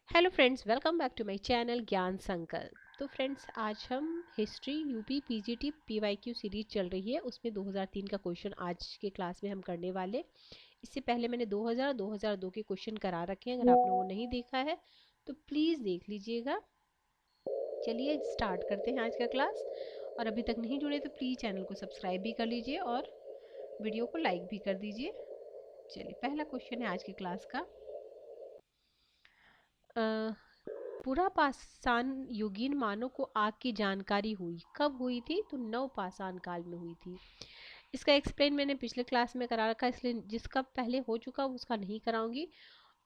Hello friends, welcome back to my channel Gyan Sankalp. तो friends, आज हम history UP PGT PYQ series चल रही है, उसमें 2003 का क्वेश्चन आज के क्लास में हम करने वाले। इससे पहले मैंने 2002 के क्वेश्चन करा रखे हैं, अगर आपने वो नहीं देखा है तो प्लीज़ देख लीजिएगा। चलिए स्टार्ट करते हैं आज का क्लास। और अभी तक नहीं जुड़े तो प्लीज़ चैनल को सब्सक्राइब भी कर लीजिए और वीडियो को लाइक भी कर दीजिए। चलिए, पहला क्वेश्चन है आज के क्लास का। पुरापाषाण युगीन मानव को आग की जानकारी हुई कब हुई थी? तो नवपाषाण काल में हुई थी। इसका एक्सप्लेन मैंने पिछले क्लास में करा रखा है, इसलिए जिसका पहले हो चुका उसका नहीं कराऊंगी।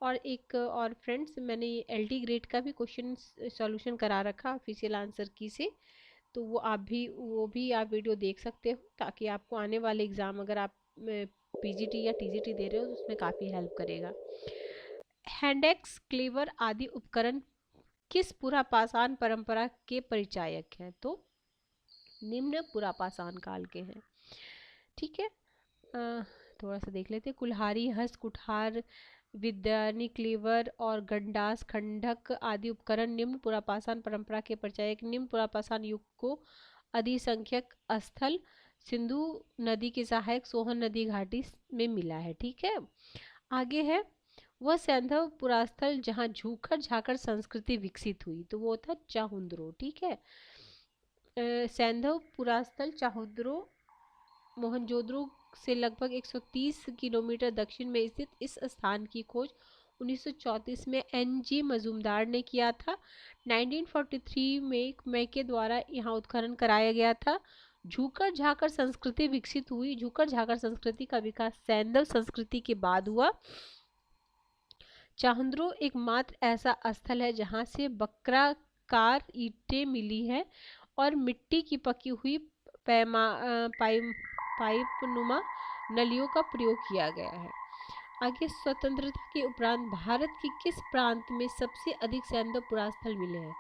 और एक और फ्रेंड्स, मैंने एलडी ग्रेड का भी क्वेश्चन सॉल्यूशन करा रखा ऑफिशियल आंसर की से, तो वो भी आप वीडियो देख सकते हो, ताकि आपको आने वाले एग्ज़ाम, अगर आप पीजीटी या टीजीटी दे रहे हो, तो उसमें काफ़ी हेल्प करेगा। हैंडेक्स, क्लीवर आदि उपकरण किस पुरापाषाण परंपरा के परिचायक हैं? तो निम्न पुरापाषाण काल के हैं। ठीक है, थोड़ा सा देख लेते हैं। कुल्हाड़ी, हस्त, कुठार, विद्यानी, क्लीवर और गंडास, खंडक आदि उपकरण निम्न पुरापाषाण परंपरा के परिचायक। निम्न पुरापाषाण युग को अधिसंख्यक स्थल सिंधु नदी के सहायक सोहन नदी घाटी में मिला है। ठीक है, आगे है वह सैंधव पुरास्थल जहाँ झूकर झाकर संस्कृति विकसित हुई, तो वो था चाहुंद्रो। ठीक है, सैंधव पुरास्थल चाहुंद्रो मोहनजोदड़ो से लगभग 130 किलोमीटर दक्षिण में स्थित इस स्थान की खोज 1934 में एन.जी. मजूमदार ने किया था। 1943 में मई के द्वारा यहाँ उत्खनन कराया गया था। झूकर झाकर संस्कृति विकसित हुई। झूकर झाकर संस्कृति का विकास सैंधव संस्कृति के बाद हुआ। चाहुंद्रो एकमात्र ऐसा स्थल है जहां से वक्राकार ईंटें मिली है और मिट्टी की पकी हुई पाइपनुमा नलियों का प्रयोग किया गया है। आगे, स्वतंत्रता के उपरांत भारत के किस प्रांत में सबसे अधिक सैंधव पुरास्थल मिले हैं?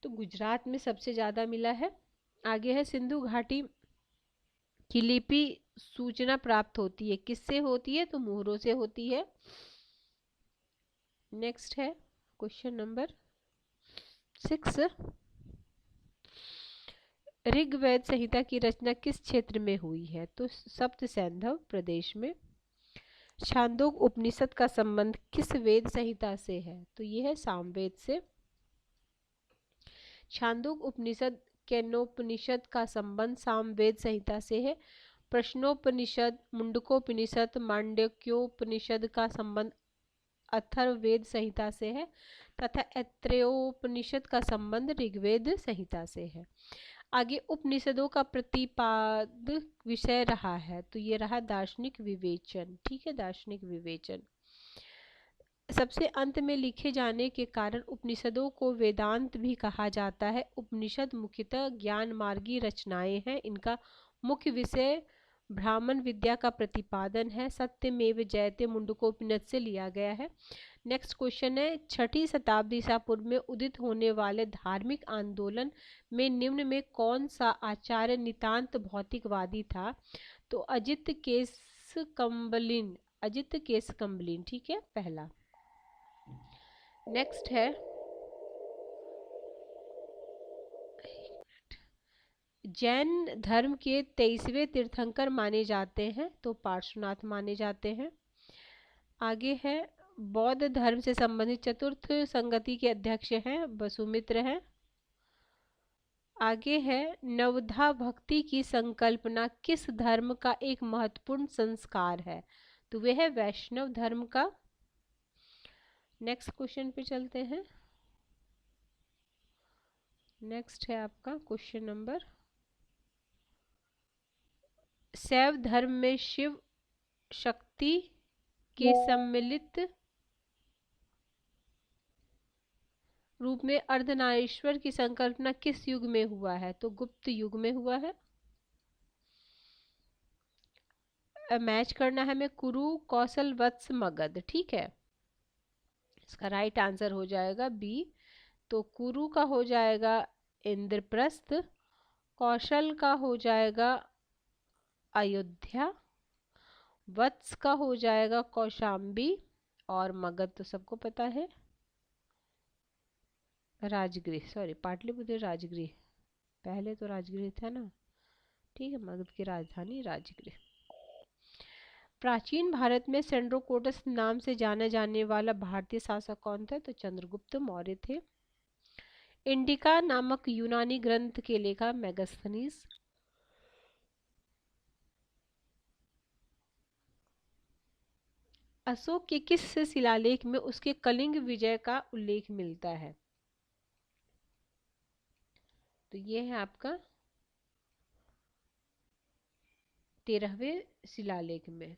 तो गुजरात में सबसे ज्यादा मिला है। आगे है, सिंधु घाटी की लिपि सूचना प्राप्त होती है, किससे होती है? तो मोहरों से होती है। नेक्स्ट है क्वेश्चन नंबर 6। ऋग्वेद संहिता की रचना किस क्षेत्र में हुई है? तो सप्त सैंधव प्रदेश में। छांदोग उपनिषद का संबंध किस वेद संहिता से है? तो यह है सामवेद से। छांदोग उपनिषद केनोपनिषद का संबंध सामवेद संहिता से है। प्रश्नोपनिषद, मुंडकोपनिषद, मांडक्योपनिषद का संबंध अथर्ववेद संहिता से है तथा ऐत्रेयोपनिषद का संबंध ऋग्वेद संहिता से है। आगे, उपनिषदों का प्रतिपाद विषय रहा है, तो ये रहा दार्शनिक विवेचन। ठीक है, दार्शनिक विवेचन। सबसे अंत में लिखे जाने के कारण उपनिषदों को वेदांत भी कहा जाता है। उपनिषद मुख्यतः ज्ञान मार्गी रचनाएं हैं। इनका मुख्य विषय ब्राह्मण विद्या का प्रतिपादन है। सत्यमेव जयते मुंडकोपनिषद से लिया गया है। नेक्स्ट क्वेश्चन है, 6ठी शताब्दी ईसा पूर्व में उदित होने वाले धार्मिक आंदोलन में निम्न में कौन सा आचार्य नितांत भौतिकवादी था? तो अजित केश कम्बलिन। ठीक है, पहला। नेक्स्ट है, जैन धर्म के 23वें तीर्थंकर माने जाते हैं, तो पार्श्वनाथ माने जाते हैं। आगे है, बौद्ध धर्म से संबंधित चतुर्थ संगति के अध्यक्ष हैं वसुमित्र हैं। आगे है, नवधा भक्ति की संकल्पना किस धर्म का एक महत्वपूर्ण संस्कार है? तो वह है वैष्णव धर्म का। नेक्स्ट क्वेश्चन पे चलते हैं। नेक्स्ट है आपका क्वेश्चन नंबर, शैव धर्म में शिव शक्ति के सम्मिलित रूप में अर्धनारीश्वर की संकल्पना किस युग में हुआ है? तो गुप्त युग में हुआ है। मैच करना है हमें कुरु, कौशल, वत्स, मगध। ठीक है, इसका राइट आंसर हो जाएगा बी। तो कुरु का हो जाएगा इंद्रप्रस्थ, कौशल का हो जाएगा अयोध्या, वत्स का हो जाएगा कौशाम्बी, और मगध तो सबको पता है, राजगृह, सॉरी पाटलिपुत्र राजगृह, पहले तो राजगृह था ना, ठीक है, मगध की राजधानी राजगृह। प्राचीन भारत में सेंड्रोकोटस नाम से जाना जाने वाला भारतीय शासक कौन था? तो चंद्रगुप्त मौर्य थे। इंडिका नामक यूनानी ग्रंथ के लेखक मेगास्थनीज। अशोक के किस शिलालेख में उसके कलिंग विजय का उल्लेख मिलता है? तो ये है आपका 13वें शिलालेख में।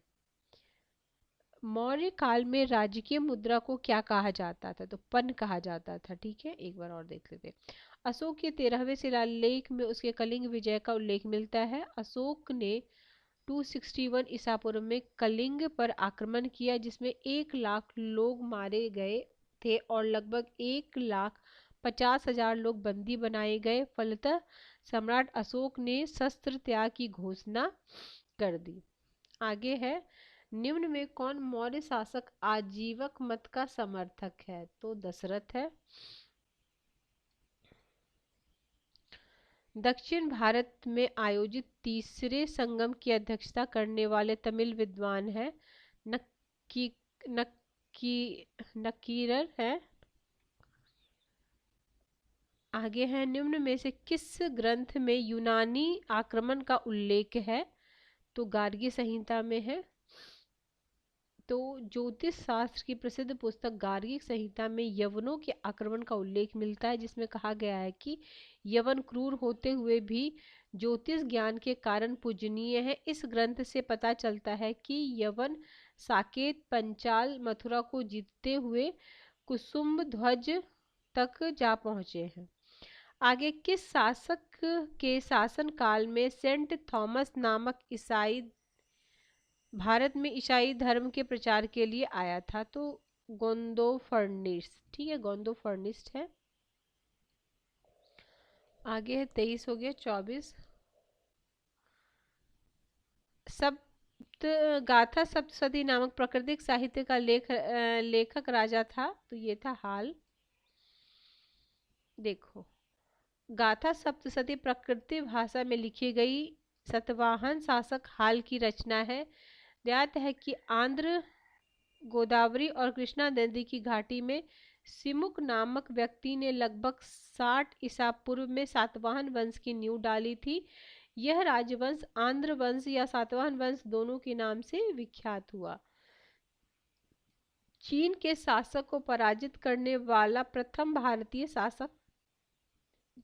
मौर्य काल में राजकीय मुद्रा को क्या कहा जाता था? तो पन कहा जाता था। ठीक है, एक बार और देख लेते। अशोक के 13वें शिलालेख में उसके कलिंग विजय का उल्लेख मिलता है। अशोक ने 261 ईसा पूर्व में कलिंग पर आक्रमण किया, जिसमें 1 लाख लोग मारे गए थे और लगभग 1,50,000 लोग बंदी बनाए गए। फलतः सम्राट अशोक ने शस्त्र त्याग की घोषणा कर दी। आगे है, निम्न में कौन मौर्य शासक आजीवक मत का समर्थक है? तो दशरथ है। दक्षिण भारत में आयोजित तीसरे संगम की अध्यक्षता करने वाले तमिल विद्वान है नक्की नक्की नकीरर है। आगे है, निम्न में से किस ग्रंथ में यूनानी आक्रमण का उल्लेख है? तो गार्गी संहिता में है। तो ज्योतिष शास्त्र की प्रसिद्ध पुस्तक गार्गी संहिता में यवनों के आक्रमण का उल्लेख मिलता है, जिसमें कहा गया है कि यवन क्रूर होते हुए भी ज्योतिष ज्ञान के कारण पूजनीय है। इस ग्रंथ से पता चलता है कि यवन साकेत, पंचाल, मथुरा को जीतते हुए कुसुम ध्वज तक जा पहुंचे हैं। आगे, किस शासक के शासन काल में सेंट थॉमस नामक ईसाई भारत में ईसाई धर्म के प्रचार के लिए आया था? तो गोंदोफर्निस। ठीक है, गोंदोफर्निस है। आगे है 23 हो गया, 24 सप्त गाथा सप्तशती नामक प्राकृतिक साहित्य का लेखक राजा था? तो ये था हाल। देखो, गाथा सप्तशती प्रकृति भाषा में लिखी गई सतवाहन शासक हाल की रचना है। ज्ञात है कि आंध्र, गोदावरी और कृष्णा नदी की घाटी में सिमुक नामक व्यक्ति ने लगभग 60 ईसा पूर्व में सातवाहन वंश की नींव डाली थी। यह राजवंश आंध्र वंश या सातवाहन वंश दोनों के नाम से विख्यात हुआ। चीन के शासक को पराजित करने वाला प्रथम भारतीय शासक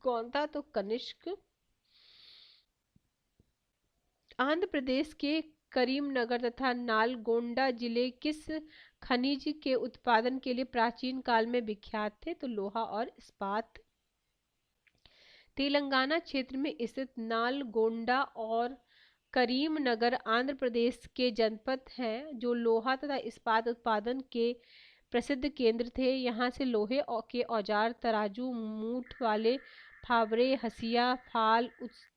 कौन था? तो कनिष्क। आंध्र प्रदेश के करीमनगर तथा नालगोंडा जिले किस खनिज के उत्पादन के लिए प्राचीन काल में विख्यात थे? तो लोहा और इस्पात। तेलंगाना क्षेत्र में स्थित नालगोंडा और करीमनगर आंध्र प्रदेश के जनपद हैं जो लोहा तथा इस्पात उत्पादन के प्रसिद्ध केंद्र थे। यहाँ से लोहे के औजार, तराजू, मूठ वाले फावड़े, हसिया, फाल,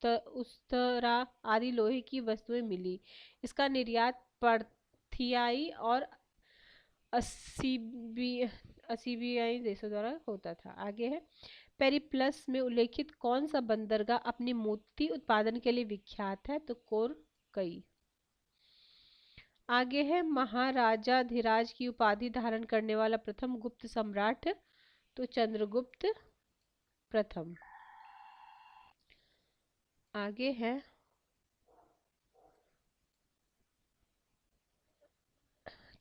उस्तरा आदि लोहे की वस्तुएं मिली। इसका निर्यात पर्थियाई और असीबियाई देशों द्वारा होता था। आगे है, पेरिप्लस में उल्लेखित कौन सा बंदरगाह अपनी मोती उत्पादन के लिए विख्यात है? तो कोरकई। आगे है, महाराजाधिराज की उपाधि धारण करने वाला प्रथम गुप्त सम्राट? तो चंद्रगुप्त प्रथम। आगे है,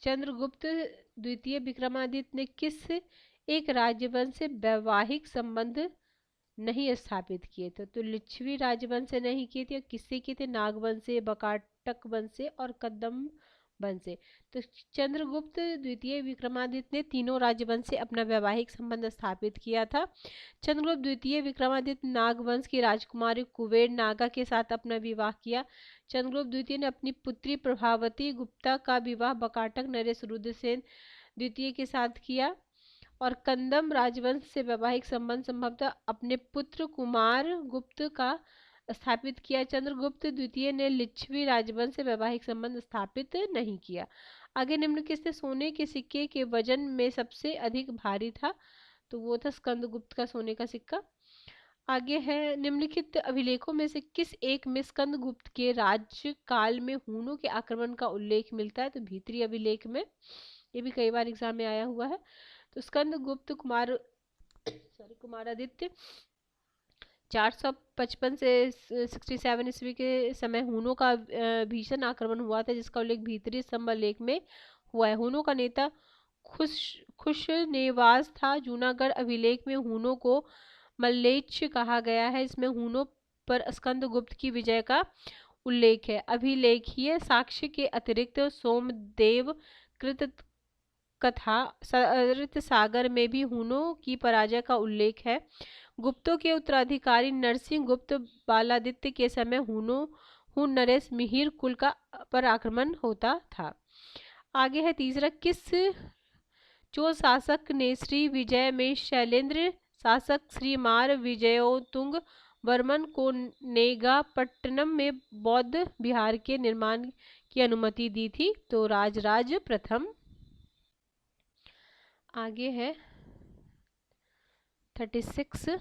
चंद्रगुप्त द्वितीय विक्रमादित्य ने किस एक राजवंश से वैवाहिक संबंध नहीं स्थापित किए थे? तो लिच्छवी राजवंश से नहीं किए थे। किससे किए थे? नागवंश से, बकाटक वंश से और कदम वंश से। तो चंद्रगुप्त द्वितीय विक्रमादित्य ने तीनों राजवंश से अपना वैवाहिक संबंध स्थापित किया था। चंद्रगुप्त द्वितीय विक्रमादित्य नागवंश की राजकुमारी कुबेर नागा के साथ अपना विवाह किया। चंद्रगुप्त द्वितीय ने अपनी पुत्री प्रभावती गुप्ता का विवाह बकाटक नरेश रुद्रसेन द्वितीय के साथ किया और कंदम राजवंश से वैवाहिक संबंध संभवतः अपने पुत्र कुमार गुप्त का स्थापित किया। चंद्रगुप्त द्वितीय ने लिच्छवी राजवंश से वैवाहिक संबंध स्थापित नहीं किया। आगे निम्न किसने सोने के सिक्के के वजन में सबसे अधिक भारी था? तो वो था स्कंदगुप्त का सोने का सिक्का। आगे है निम्नलिखित अभिलेखों में से किस एक में स्कंदगुप्त के राज्यकाल में हूनों के आक्रमण का उल्लेख मिलता है? तो भीतरी अभिलेख में, ये भी कई बार एग्जाम में आया हुआ है। तो स्कंदगुप्त कुमारादित्य 455 से 67 ईस्वी के समय हूनों का भीषण आक्रमण हुआ था, जिसका उल्लेख भीतरी स्तंभ लेख में हुआ है। हूनों का नेता खुशनेवाज था। जूनागढ़ अभिलेख में हूनों को मल्लेच्छ कहा गया है। इसमें हूनों पर स्कंदगुप्त की विजय का उल्लेख है। अभिलेखीय साक्ष्य के अतिरिक्त सोमदेव कृत कथा सरित सागर में भी हूनों की पराजय का उल्लेख है। गुप्तों के उत्तराधिकारी नरसिंह गुप्त बालादित्य के समय हून नरेश मिहिर कुल का पर आक्रमण होता था। आगे है तीसरा, किस चोल शासक ने श्री विजय में शैलेंद्र शासक श्रीमार विजयोतुंग वर्मन को नेगापट्टनम में बौद्ध विहार के निर्माण की अनुमति दी थी? तो राजराज प्रथम। आगे है 36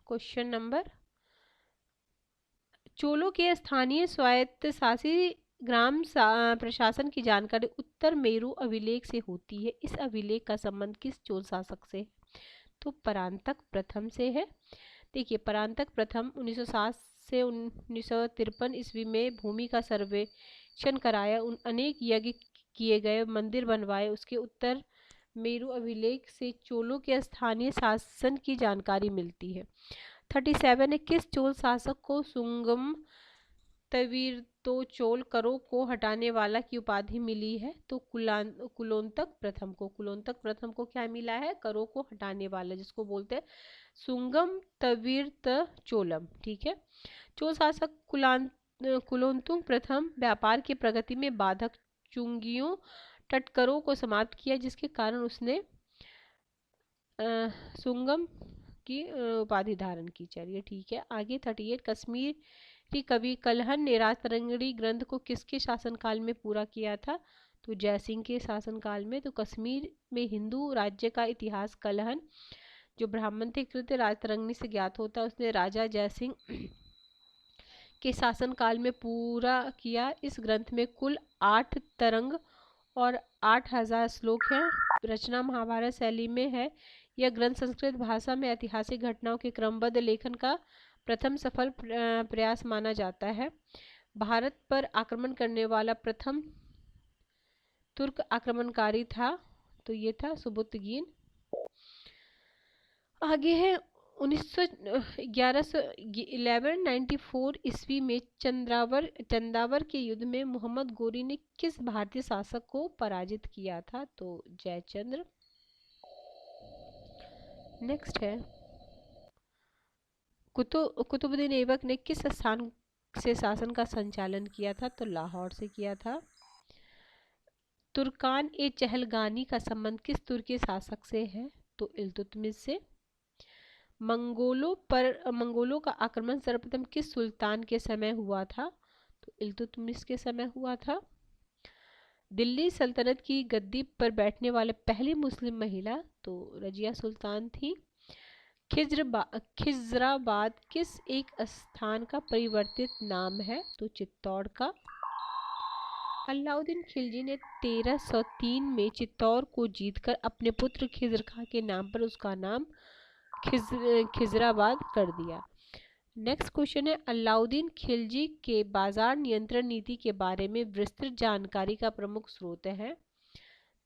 क्वेश्चन नंबर, चोलों के स्थानीय स्वायत्तशासी ग्राम प्रशासन की जानकारी उत्तर मेरु अभिलेख से होती है। इस अभिलेख का संबंध किस चोल शासक से? तो परांतक प्रथम से है। देखिए, परांतक प्रथम 1907 से 1953 ईस्वी में भूमि का सर्वेक्षण कराया, अनेक यज्ञ किए गए, मंदिर बनवाए। उसके उत्तर मेरु अभिलेख से चोलों के स्थानीय शासन की जानकारी मिलती है। 37 है, किस चोल शासक को सुंगम तवीर्तो चोल करों को हटाने वाला की उपाधि मिली है? तो कुलोत्तक प्रथम को। कुलोत्तक प्रथम को क्या मिला है? करों को हटाने वाला, जिसको बोलते हैं सुंगम तवीर्त चोलम। ठीक है। चोल शासक कुलोत्तुंग प्रथम व्यापार की प्रगति में बाधक चुंगियों टटकरों को समाप्त किया, जिसके कारण उसने सुंगम की उपाधि धारण की। चलिए ठीक है। आगे 38, कश्मीरी कवि कलहन ने राजतरंगिणी ग्रंथ को किसके शासनकाल में पूरा किया था? तो जयसिंह के शासनकाल में। तो कश्मीर में हिंदू राज्य का इतिहास कलहन, जो ब्राह्मण थे, कृत राजतरंगिणी से ज्ञात होता है, उसने राजा जयसिंह के शासनकाल में पूरा किया। इस ग्रंथ में कुल 8 तरंग और 8000 श्लोक हैं। रचना महाभारत शैली में है। यह ग्रंथ संस्कृत भाषा में ऐतिहासिक घटनाओं के क्रमबद्ध लेखन का प्रथम सफल प्रयास माना जाता है। भारत पर आक्रमण करने वाला प्रथम तुर्क आक्रमणकारी था, तो ये था सुबुतगीन। आगे है 1194 ईस्वी में चंदावर के युद्ध में मोहम्मद गोरी ने किस भारतीय शासक को पराजित किया था? तो जयचंद्र। नेक्स्ट है, कुतुबुद्दीन ऐबक ने किस स्थान से शासन का संचालन किया था? तो लाहौर से किया था। तुर्कान ए चहलगानी का संबंध किस तुर्की शासक से है? तो इल्तुतमिश से। मंगोलों का आक्रमण सर्वप्रथम किस सुल्तान के समय हुआ था? तो इल्तुतमिश के समय हुआ था। दिल्ली सल्तनत की गद्दी पर बैठने वाले पहली मुस्लिम महिला? तो रजिया सुल्तान थी। खिजराबाद किस एक स्थान का परिवर्तित नाम है? तो चित्तौड़ का। अलाउद्दीन खिलजी ने 1303 में चित्तौड़ को जीतकर अपने पुत्र खिजर खां के नाम पर उसका नाम खिजराबाद कर दिया। नेक्स्ट क्वेश्चन है, अलाउद्दीन खिलजी के बाजार नियंत्रण नीति के बारे में विस्तृत जानकारी का प्रमुख स्रोत है?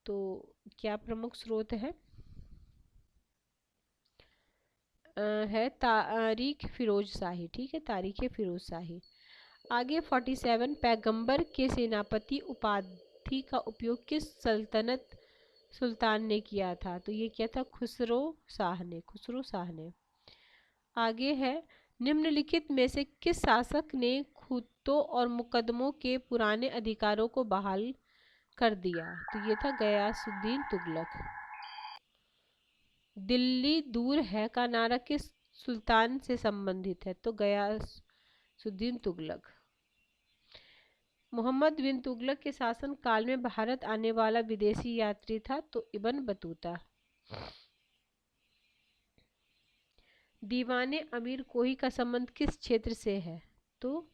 तो क्या प्रमुख स्रोत है? तारीख फिरोज शाही। ठीक है, तारीख फिरोज शाही। आगे 47, पैगंबर के सेनापति उपाधि का उपयोग किस सुल्तान ने किया था? तो ये क्या था? खुसरो शाह ने। आगे है, निम्नलिखित में से किस शासक ने खूंटों और मुकदमों के पुराने अधिकारों को बहाल कर दिया? तो ये था गयासुद्दीन तुगलक। दिल्ली दूर है का नारा किस सुल्तान से संबंधित है? तो सुद्दीन तुगलक। मोहम्मद बिन तुगलक के शासन काल में भारत आने वाला विदेशी यात्री था तो इब्न बतूता। दीवाने अमीर कोही का संबंध किस क्षेत्र से है? तो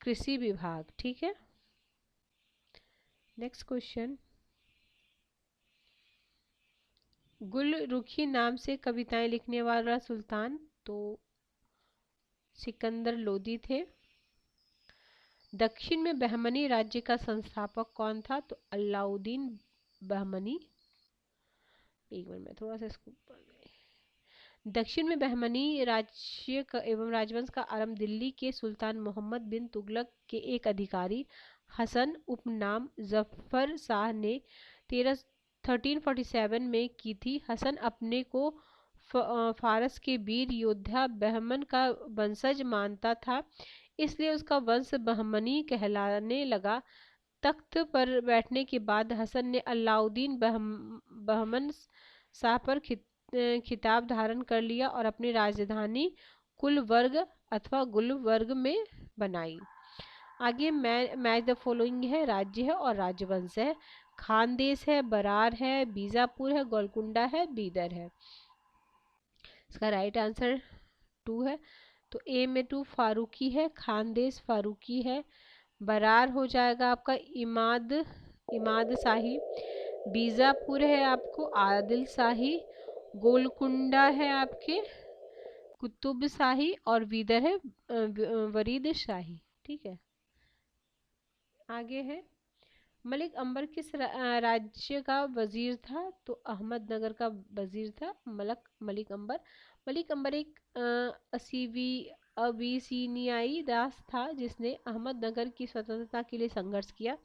कृषि विभाग। ठीक है। नेक्स्ट क्वेश्चन, गुल रुखी नाम से कविताएं लिखने वाला सुल्तान? तो सिकंदर लोदी थे। दक्षिण में बहमनी राज्य का संस्थापक कौन था? तो अलाउद्दीन बहमनी। एक मिनट में थोड़ा सा इसको दक्षिण में बहमनी राज्य एवं राजवंश का आरंभ दिल्ली के सुल्तान मोहम्मद बिन तुगलक के एक अधिकारी हसन उपनाम जफर शाह ने 1347 में की थी। हसन अपने को फारस के वीर योद्धा बहमन का वंशज मानता था, इसलिए उसका वंश बहमनी कहलाने लगा। तख्त पर बैठने के बाद हसन ने अलाउद्दीन बहमन शाह पर खिताब धारण कर लिया और अपनी राजधानी कुलवर्ग अथवा गुलवर्ग में बनाई। आगे मैच द फॉलोइंग है, राज्य है और राजवंश है। खानदेश है, बरार है, बीजापुर है, गोलकुंडा है, बीदर है। इसका राइट आंसर 2 है। तो ए में 2 फारूकी है, खानदेश फारूकी है, बरार हो जाएगा आपका इमाद शाही, बीजापुर है आपको आदिल शाही, गोलकुंडा है आपके कुतुब शाही और बीदर है वरीद शाही। ठीक है। आगे है, मलिक अंबर किस राज्य का वजीर था? तो अहमदनगर का वजीर था मलिक अंबर। मलिक अंबर एक अबीसीनियाई दास था जिसने अहमदनगर की स्वतंत्रता के लिए संघर्ष किया।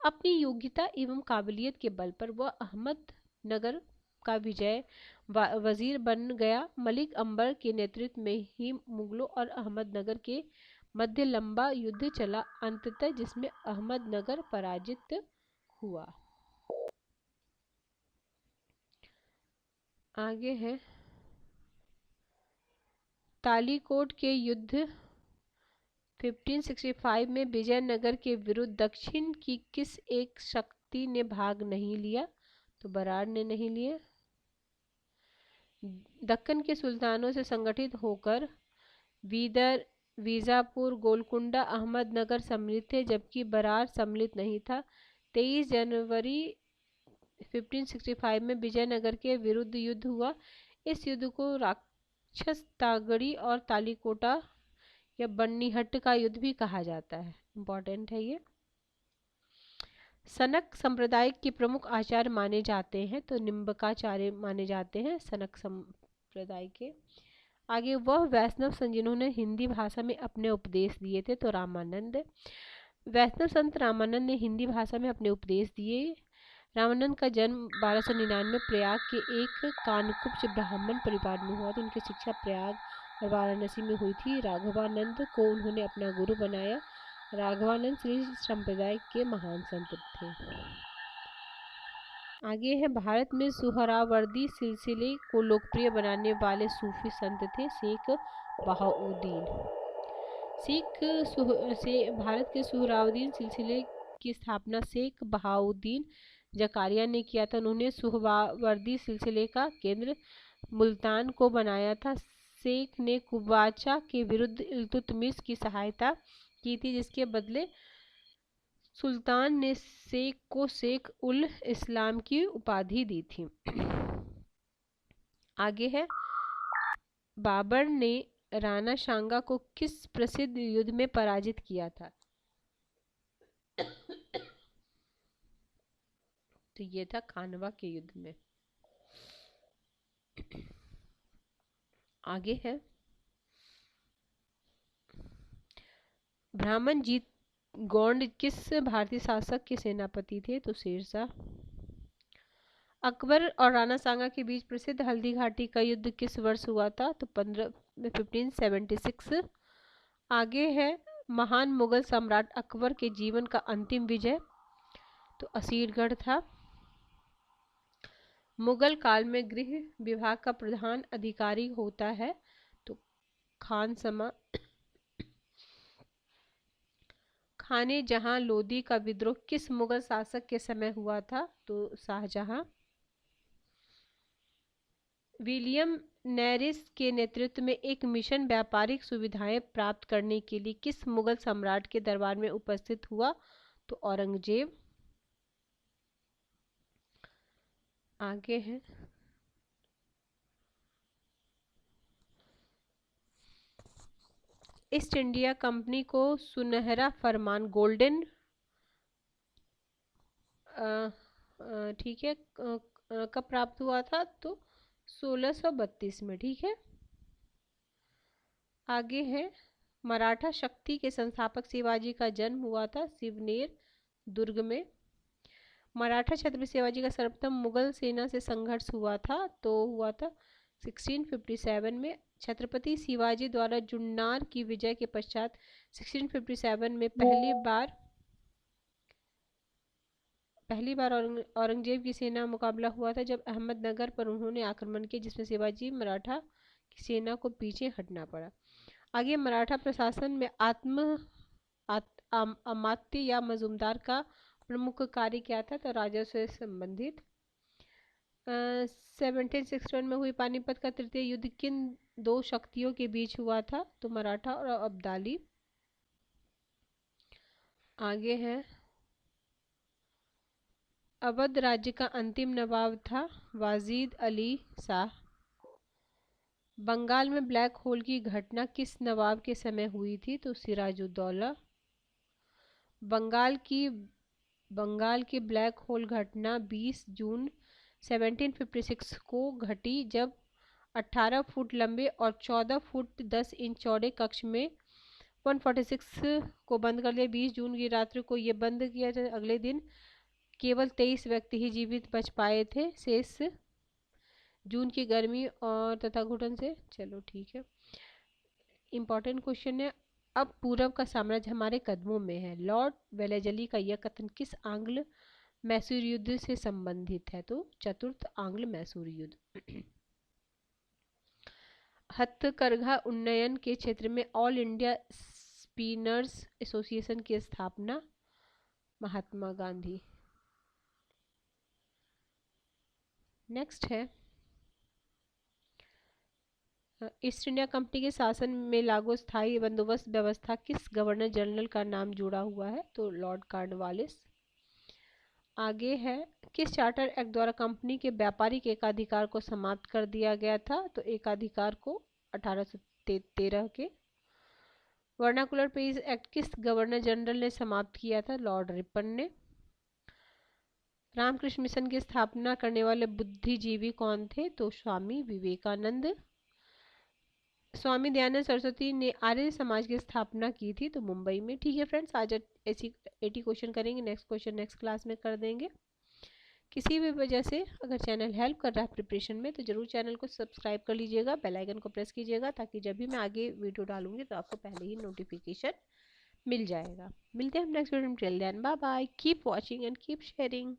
अपनी योग्यता एवं काबिलियत के बल पर वह अहमदनगर का विजय वजीर बन गया। मलिक अंबर के नेतृत्व में ही मुगलों और अहमदनगर के मध्य लंबा युद्ध चला, अंततः जिसमें अहमदनगर पराजित हुआ। आगे है, तालीकोट के युद्ध 1565 में विजयनगर के विरुद्ध दक्षिण की किस एक शक्ति ने भाग नहीं लिया? तो बरार ने नहीं लिया। दक्कन के सुल्तानों से संगठित होकर बीदर, बीजापुर, गोलकुंडा, अहमदनगर सम्मिलित थे जबकि बरार सम्मिलित नहीं था। 23 जनवरी 1565 में विजयनगर के विरुद्ध युद्ध हुआ। इस युद्ध को राक्षस तागड़ी और तालीकोटा या बन्नीहट्ट का युद्ध भी कहा जाता है। इम्पोर्टेंट है ये। सनक संप्रदाय के प्रमुख आचार्य माने जाते हैं? तो निम्बकाचार्य माने जाते हैं सनक संप्रदाय के। आगे, वह वैष्णव संत जिन्होंने हिंदी भाषा में अपने उपदेश दिए थे? तो रामानंद। वैष्णव संत रामानंद ने हिंदी भाषा में अपने उपदेश दिए। रामानंद का जन्म 1299 प्रयाग के एक कानकुब्ज ब्राह्मण परिवार में हुआ। तो उनकी शिक्षा प्रयाग और वाराणसी में हुई थी। राघवानंद को उन्होंने अपना गुरु बनाया। राघवानंद श्री संप्रदाय के महान संत थे। आगे है, भारत में सुहरावर्दी सिलसिले को लोकप्रिय बनाने वाले सूफी संत थे? शेख बहाउद्दीन। भारत के सुहरावर्दी सिलसिले की स्थापना शेख बहाउद्दीन जकारिया ने किया था। उन्होंने सुहरावर्दी सिलसिले का केंद्र मुल्तान को बनाया था। शेख ने कुबाचा के विरुद्ध इल्तुतमिश की सहायता की थी, जिसके बदले सुल्तान ने शेख को शेख उल इस्लाम की उपाधि दी थी। आगे है, बाबर ने राणा सांगा को किस प्रसिद्ध युद्ध में पराजित किया था? तो ये था खानवा के युद्ध में। आगे है, ब्राह्मण जीत गौंड किस भारतीय शासक के सेनापति थे? तो शेरशाह। अकबर और राणा सांगा के बीच प्रसिद्ध हल्दी घाटी का युद्ध किस वर्ष हुआ था? तो 1576। आगे है, महान मुगल सम्राट अकबर के जीवन का अंतिम विजय? तो असीरगढ़ था। मुगल काल में गृह विभाग का प्रधान अधिकारी होता है? तो खानसमा खाने जहां लोदी का विद्रोह किस मुगल शासक के समय हुआ था? तो शाहजहां। विलियम नेरिस के नेतृत्व में एक मिशन व्यापारिक सुविधाएं प्राप्त करने के लिए किस मुगल सम्राट के दरबार में उपस्थित हुआ? तो औरंगजेब। आगे है, ईस्ट इंडिया कंपनी को सुनहरा फरमान गोल्डन, ठीक है, कब प्राप्त हुआ था? तो 1632 में। ठीक है, आगे है, मराठा शक्ति के संस्थापक शिवाजी का जन्म हुआ था शिवनेर दुर्ग में। मराठा छत्रपति शिवाजी का सर्वप्रथम मुगल सेना से संघर्ष हुआ था, तो हुआ था 1657 में। छत्रपति शिवाजी द्वारा जुन्नार की विजय के पश्चात 1657 में पहली बार औरंगजेब की सेना मुकाबला हुआ था, जब अहमदनगर पर उन्होंने आक्रमण किया, जिसमें शिवाजी मराठा की सेना को पीछे हटना पड़ा। आगे, मराठा प्रशासन में अमात्य या मजूमदार का प्रमुख कार्य क्या था? तो राजस्व से संबंधित। 1761 में हुई पानीपत का तृतीय युद्ध किन दो शक्तियों के बीच हुआ था? तो मराठा और अब्दाली। आगे है, अवध राज्य का अंतिम नवाब था वाजिद अली शाह। बंगाल में ब्लैक होल की घटना किस नवाब के समय हुई थी? तो सिराजुद्दौला। बंगाल की ब्लैक होल घटना 20 जून 1756 को घटी, जब 18 फुट लंबे और 14 फुट 10 इंच चौड़े कक्ष में 146 को बंद कर दिया। 20 जून की रात्रि को ये बंद किया था। अगले दिन केवल 23 व्यक्ति ही जीवित बच पाए थे, शेष जून की गर्मी और तथा घुटन से। चलो ठीक है, इंपॉर्टेंट क्वेश्चन है। अब पूरब का साम्राज्य हमारे कदमों में है। लॉर्ड वेलेजली का यह कथन किस आंग्ल मैसूर युद्ध से संबंधित है? तो चतुर्थ आंग्ल मैसूर युद्ध। हथकरघा उन्नयन के क्षेत्र में ऑल इंडिया स्पिनर्स एसोसिएशन की स्थापना? महात्मा गांधी। नेक्स्ट है, ईस्ट इंडिया कंपनी के शासन में लागू स्थायी बंदोबस्त व्यवस्था किस गवर्नर जनरल का नाम जुड़ा हुआ है? तो लॉर्ड कॉर्नवालिस। आगे है, किस चार्टर एक्ट द्वारा कंपनी के व्यापारिक एकाधिकार को समाप्त कर दिया गया था? तो एकाधिकार को 1813 के। वर्नाकुलर पेज एक्ट किस गवर्नर जनरल ने समाप्त किया था? लॉर्ड रिपन ने। रामकृष्ण मिशन की स्थापना करने वाले बुद्धिजीवी कौन थे? तो स्वामी विवेकानंद। स्वामी दयानंद सरस्वती ने आर्य समाज की स्थापना की थी, तो मुंबई में। ठीक है फ्रेंड्स, आज ऐसी 80 क्वेश्चन करेंगे। नेक्स्ट क्वेश्चन नेक्स्ट क्लास में कर देंगे। किसी भी वजह से अगर चैनल हेल्प कर रहा है प्रिपरेशन में, तो जरूर चैनल को सब्सक्राइब कर लीजिएगा, बेल आइकन को प्रेस कीजिएगा, ताकि जब भी मैं आगे वीडियो डालूंगी तो आपको पहले ही नोटिफिकेशन मिल जाएगा। मिलते हैं हम नेक्स्ट वीडियो में। Till then bye bye, keep watching and keep sharing.